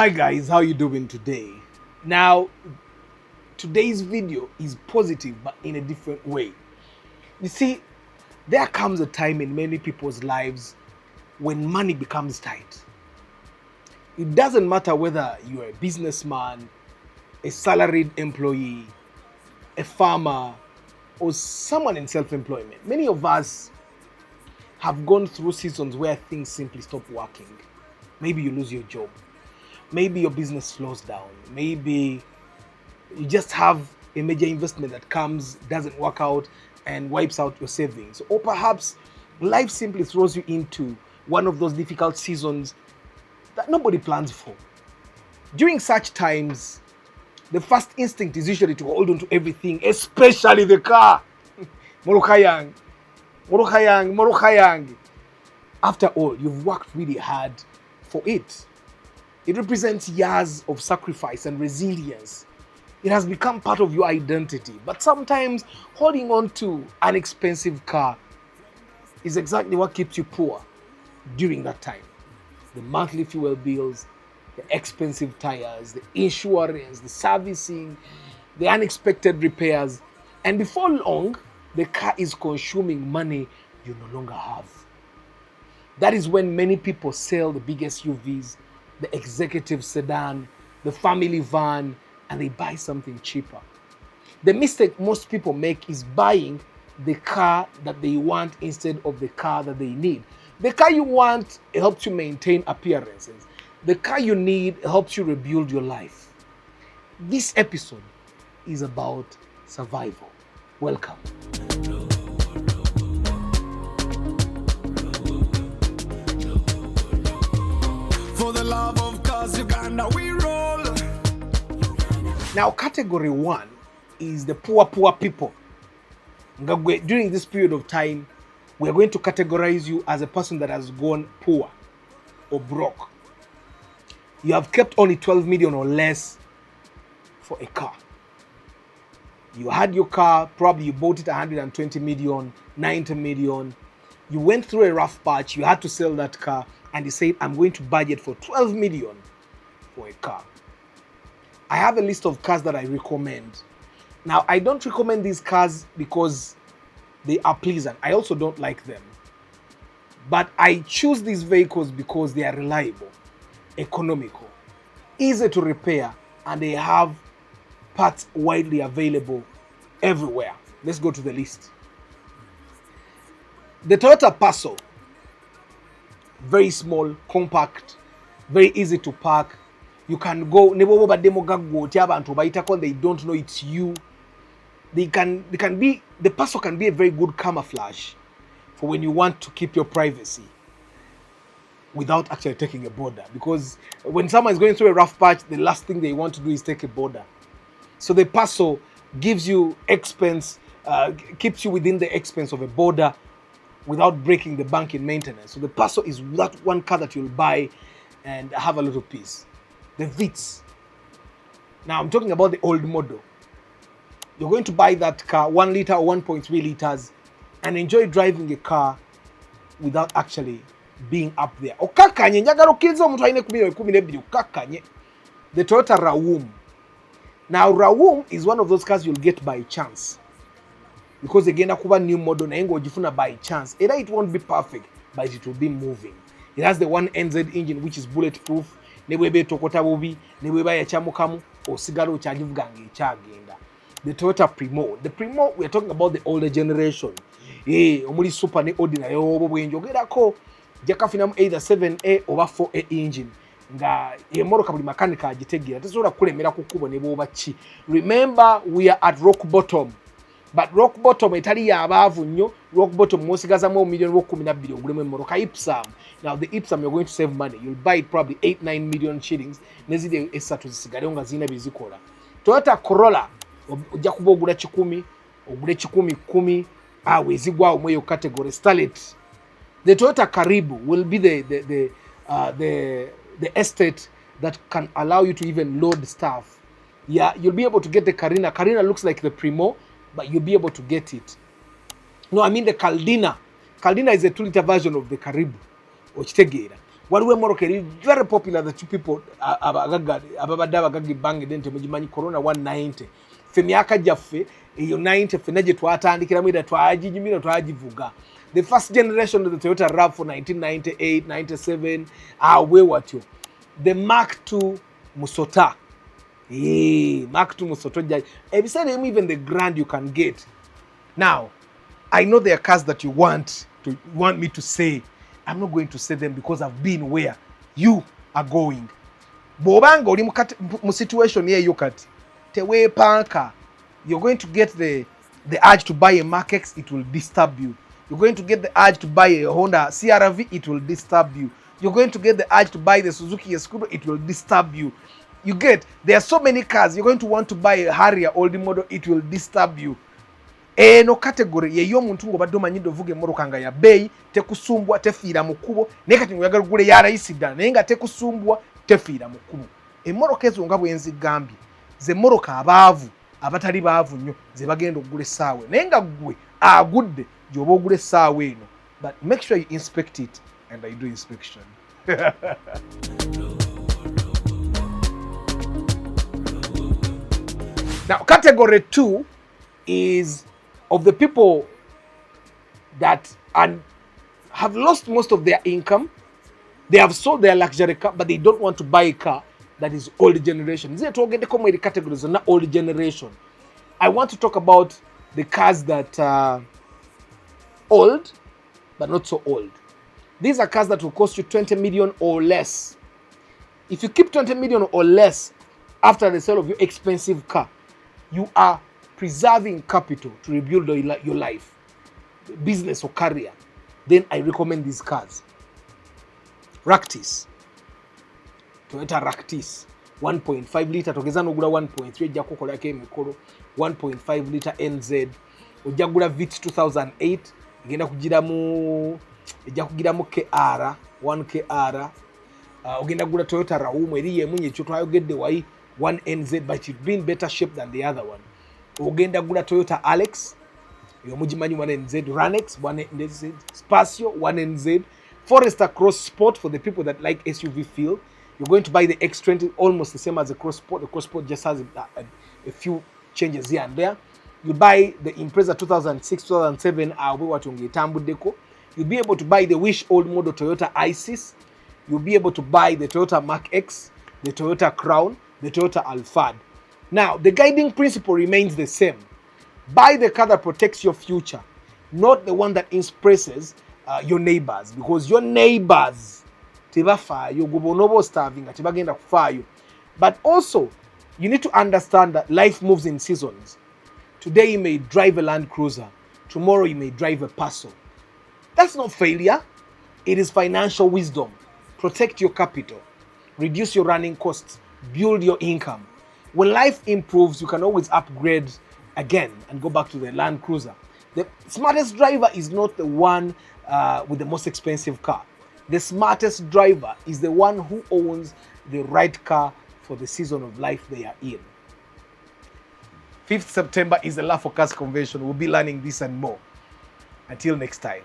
Hi guys, how you doing today? Now, today's video is positive but in a different way. You see, there comes a time in many people's lives when money becomes tight. It doesn't matter whether you're a businessman, a salaried employee, a farmer, or someone in self-employment. Many of us have gone through seasons where things simply stop working. Maybe you lose your job. Maybe your business slows down. Maybe you just have a major investment that comes, doesn't work out, and wipes out your savings. Or perhaps life simply throws you into one of those difficult seasons that nobody plans for. During such times, the first instinct is usually to hold on to everything, especially the car. Morokayang, Morokayang, Morokayang. After all, you've worked really hard for it. It represents years of sacrifice and resilience. It has become part of your identity. But sometimes holding on to an expensive car is exactly what keeps you poor during that time. The monthly fuel bills, the expensive tires, the insurance, the servicing, the unexpected repairs. And before long, the car is consuming money you no longer have. That is when many people sell the big SUVs, the executive sedan, the family van, and they buy something cheaper. The mistake most people make is buying the car that they want instead of the car that they need. The car you want helps you maintain appearances. The car you need helps you rebuild your life. This episode is about survival. Welcome. For the love of cause, Uganda, we roll. Now, category 1 is the poor people. During this period of time, we are going to categorize you as a person that has gone poor or broke. You have kept only 12 million or less for a car. You had your car, probably you bought it 120 million, 90 million. You went through a rough patch, you had to sell that car, and you said, I'm going to budget for 12 million for a car. I have a list of cars that I recommend. Now, I don't recommend these cars because they are pleasant. I also don't like them. But I choose these vehicles because they are reliable, economical, easy to repair, and they have parts widely available everywhere. Let's go to the list. The Toyota Passo, very small, compact, very easy to park. You can go, they don't know it's you. The Passo can be a very good camouflage for when you want to keep your privacy without actually taking a border. Because when someone is going through a rough patch, the last thing they want to do is take a border. So the Passo gives you expense, keeps you within the expense of a border without breaking the bank in maintenance. So the Passo is that one car that you'll buy and have a little peace. The Vitz. Now I'm talking about the old model. You're going to buy that car, 1 liter or 1.3 liters, and enjoy driving a car without actually being up there. The Toyota Raum. Now Raum is one of those cars you'll get by chance. Because again, a new model by chance. Either it won't be perfect, but it will be moving. It has the 1NZ engine which is bulletproof. The Toyota Primo. The Primo, we are talking about the older generation. Omuli super ne ordinary either 7A or 4A engine. Remember, we are at rock bottom. But rock bottom etali yabavu nnyo, rock bottom mosigazamu million wo 12 ogulemu emmoroka Ipsam. Now the Ipsam, you're going to save money. You'll buy it probably 8-9 million shillings. Nezide esatu zisigale nga zina bizikola. Toyota Corolla ojja kuba ogula 10, ogule 10 wezigwa omweyo category Starlet. The Toyota Karibu will be the estate that can allow you to even load stuff. Yeah, you'll be able to get the Carina. Carina looks like the Primo, but you'll be able to get it. No, I mean the Caldina. Caldina is a 2-liter version of the Karibu. waliwo emmotoka eri very popular that people ababadde abagagga ebbanga eddene temugimanyi corona 190 ffe emyaka gyaffe eyo 90 ffenna gye twatandikiramu era twaginyumira twagivuga. The first generation of the Toyota RAV4 1998 97 bwe watyo. The Mark II Musota. Mark II Musota. Ebiseera ebimu even the Grand you can get. Now, I know there are cars that you want me to say. I'm not going to say them because I've been where you are going. Bw'obanga oli mu situation yeeyo kati teweepanka. You're going to get the urge to buy a Mark X, it will disturb you. You're going to get the urge to buy a Honda CR-V, it will disturb you. You're going to get the urge to buy the Suzuki Escudo, it will disturb you. You get, there are so many cars. You're going to want to buy a Harrier old model, it will disturb you. Eno category ye y'omuntu ng'obadde omanyidde ovuga emmoloka nga ya bbeeyi tekusumbwa tefiira mu kkubo naye kati ng'oyagala ogule ya layisi ddala naye nga tekusumbwa tefiira mu kkubo. Emmoloka ezo nga bwe nzigambye ze mmoloka abaavu abatali baavu nnyo ze bagenda okugula essaawa naye nga ggwe agudde gy'oba ogula essaawa eno, but make sure you inspect it and I do inspection. Now category 2 is of the people that have lost most of their income. They have sold their luxury car, but they don't want to buy a car that is old generation. These are the categories, not old generation. I want to talk about the cars that are old, but not so old. These are cars that will cost you 20 million or less. If you keep 20 million or less after the sale of your expensive car, you are preserving capital to rebuild your life, business or career. Then I recommend these cars. Ractis. Toyota Ractis. 1.5 litre. Togeza nogula 1.3. Ejja kukolako emikolo. 1.5 litre NZ. Ojja kugula Vitz 2008. Ejja kugiramu KR. 1 KR. Ogenda kugula Toyota Raumu. Eri yemunye ekyo twayogedde wayi 1 NZ, but it's been better shape than the other one. Ogenda kugula Toyota Alex. Yomugimanyi 1 NZ. Ranex 1 NZ. Spacio 1 NZ. Forester Cross Sport for the people that like SUV feel. You're going to buy the X20, almost the same as the Cross Sport. The Cross Sport just has a few changes here and there. You buy the Impreza 2006, 2007, you'll be able to buy the Wish old model Toyota Isis. You'll be able to buy the Toyota Mark X, the Toyota Crown, the Toyota Alphard. Now, the guiding principle remains the same. Buy the car that protects your future, not the one that impresses your neighbors, because your neighbors tebafaayo gobonobo starving tebagenda kufaayo. But also you need to understand that life moves in seasons. Today you may drive a Land Cruiser, tomorrow you may drive a Passo. That's not failure, it is financial wisdom. Protect your capital, reduce your running costs, build your income. When life improves, you can always upgrade again and go back to the Land Cruiser. The smartest driver is not the one with the most expensive car. The smartest driver is the one who owns the right car for the season of life they are in. 5th September is the Love for Cars Convention. We'll be learning this and more. Until next time.